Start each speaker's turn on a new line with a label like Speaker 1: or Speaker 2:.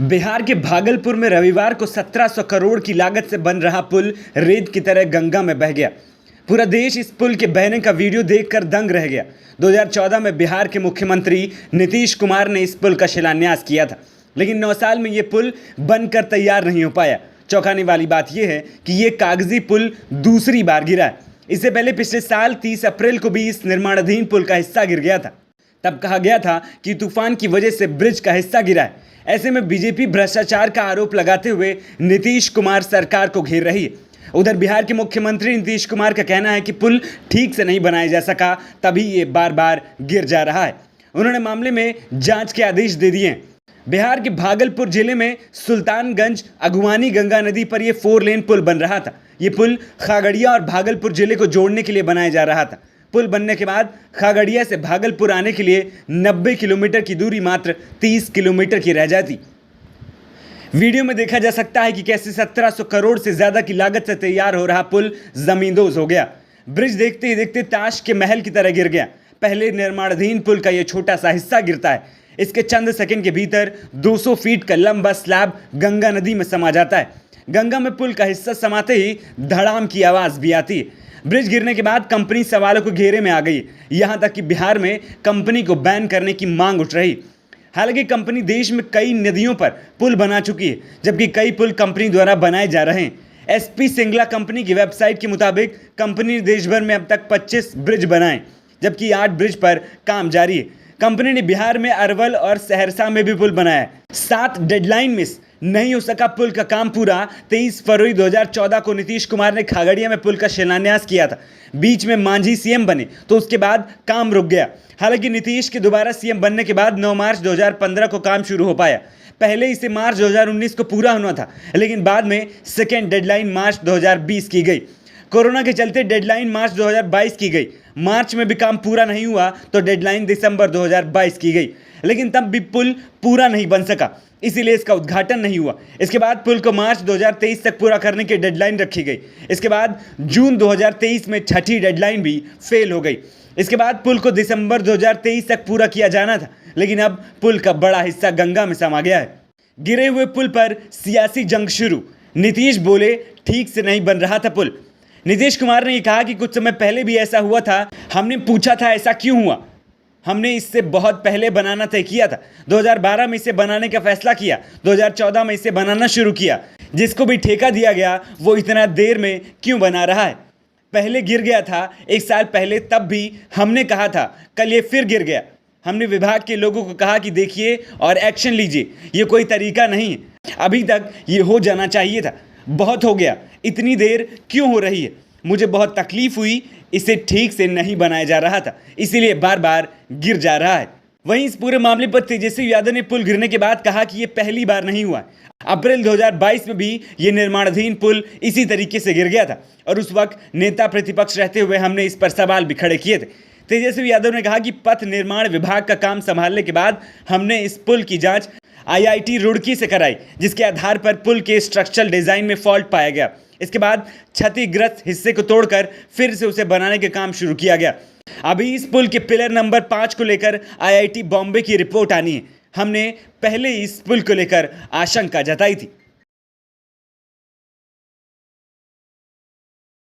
Speaker 1: बिहार के भागलपुर में रविवार को 1700 करोड़ की लागत से बन रहा पुल रेत की तरह गंगा में बह गया। पूरा देश इस पुल के बहने का वीडियो देखकर दंग रह गया। 2014 में बिहार के मुख्यमंत्री नीतीश कुमार ने इस पुल का शिलान्यास किया था, लेकिन 9 साल में ये पुल बनकर तैयार नहीं हो पाया। चौंकाने वाली बात यह है कि ये कागजी पुल दूसरी बार गिरा है। इससे पहले पिछले साल 30 अप्रैल को भी इस निर्माणाधीन पुल का हिस्सा गिर गया था। तब कहा गया था कि तूफान की वजह से ब्रिज का हिस्सा गिरा है। ऐसे में बीजेपी भ्रष्टाचार का आरोप लगाते हुए नीतीश कुमार सरकार को घेर रही है। उधर बिहार के मुख्यमंत्री नीतीश कुमार का कहना है कि पुल ठीक से नहीं बनाया जा सका, तभी ये बार बार गिर जा रहा है। उन्होंने मामले में जांच के आदेश दे दिए हैं। बिहार के भागलपुर जिले में सुल्तानगंज अगुवानी गंगा नदी पर यह 4 लेन पुल बन रहा था। ये पुल खगड़िया और भागलपुर जिले को जोड़ने के लिए बनाया जा रहा था। पुल बनने के बाद खगड़िया से भागलपुर आने के लिए 90 किलोमीटर की दूरी मात्र 30 किलोमीटर की रह जाती। वीडियो में देखा जा सकता है कि कैसे 1700 करोड़ से ज्यादा की लागत से तैयार हो रहा पुल जमींदोज हो गया। ब्रिज देखते ही देखते ताश के महल की तरह गिर गया। पहले निर्माणाधीन पुल का यह छोटा सा हिस्सा गिरता है। इसके चंद सेकंड के भीतर 200 फीट का लंबा स्लैब गंगा नदी में समा जाता है। गंगा में पुल का हिस्सा समाते ही धड़ाम की आवाज भी आती है। ब्रिज गिरने के बाद कंपनी सवालों के घेरे में आ गई। यहां तक कि बिहार में कंपनी को बैन करने की मांग उठ रही। हालांकि कंपनी देश में कई नदियों पर पुल बना चुकी है, जबकि कई पुल कंपनी द्वारा बनाए जा रहे हैं। एसपी सिंगला कंपनी की वेबसाइट के मुताबिक कंपनी ने देश भर में अब तक 25 ब्रिज बनाए, जबकि 8 ब्रिज पर काम जारी है। कंपनी ने बिहार में अरवल और सहरसा में भी पुल बनाया। 7 डेडलाइन मिस नहीं हो सका पुल का काम पूरा। 23 फरवरी 2014 को नीतीश कुमार ने खगड़िया में पुल का शिलान्यास किया था। बीच में मांझी सीएम बने तो उसके बाद काम रुक गया। हालांकि नीतीश के दोबारा सीएम बनने के बाद 9 मार्च 2015 को काम शुरू हो पाया। पहले इसे मार्च 2019 को पूरा होना था, लेकिन बाद में सेकेंड डेडलाइन मार्च 2020 की गई। कोरोना के चलते डेडलाइन मार्च 2022 की गई। मार्च में भी काम पूरा नहीं हुआ तो डेडलाइन दिसंबर 2022 की गई, लेकिन तब भी पुल पूरा नहीं बन सका, इसीलिए इसका उद्घाटन नहीं हुआ। इसके बाद पुल को मार्च 2023 तक पूरा करने की डेडलाइन रखी गई। इसके बाद जून 2023 में छठी डेडलाइन भी फेल हो गई। इसके बाद पुल को दिसंबर 2023 तक पूरा किया जाना था, लेकिन अब पुल का बड़ा हिस्सा गंगा में समा गया है। गिरे हुए पुल पर सियासी जंग शुरू। नीतीश बोले ठीक से नहीं बन रहा था पुल। नीतीश कुमार ने कहा कि कुछ समय पहले भी ऐसा हुआ था। हमने पूछा था ऐसा क्यों हुआ। हमने इससे बहुत पहले बनाना तय किया था। 2012 में इसे बनाने का फैसला किया। 2014 में इसे बनाना शुरू किया। जिसको भी ठेका दिया गया वो इतना देर में क्यों बना रहा है। पहले गिर गया था 1 साल पहले, तब भी हमने कहा था। कल ये फिर गिर गया। हमने विभाग के लोगों को कहा कि देखिए और एक्शन लीजिए, ये कोई तरीका नहीं है। अभी तक ये हो जाना चाहिए था। बहुत हो गया, इतनी देर क्यों हो रही है। मुझे बहुत तकलीफ हुई, इसे ठीक से नहीं बनाया जा रहा था, इसीलिए बार बार गिर जा रहा है। वहीं इस पूरे मामले पर तेजस्वी यादव ने पुल गिरने के बाद कहा कि यह पहली बार नहीं हुआ। अप्रैल 2022 में भी ये निर्माणाधीन पुल इसी तरीके से गिर गया था और उस वक्त नेता प्रतिपक्ष रहते हुए हमने इस पर सवाल भी खड़े किए थे। तेजस्वी यादव ने कहा कि पथ निर्माण विभाग का काम संभालने के बाद हमने इस पुल की जांच IIT रुड़की से कराई, जिसके आधार पर पुल के स्ट्रक्चरल डिजाइन में फॉल्ट पाया गया। इसके बाद क्षतिग्रस्त हिस्से को तोड़कर फिर से उसे बनाने के काम शुरू किया गया। अभी इस पुल के पिलर नंबर 5 को लेकर IIT बॉम्बे की रिपोर्ट आनी है। हमने पहले इस पुल को लेकर आशंका जताई थी।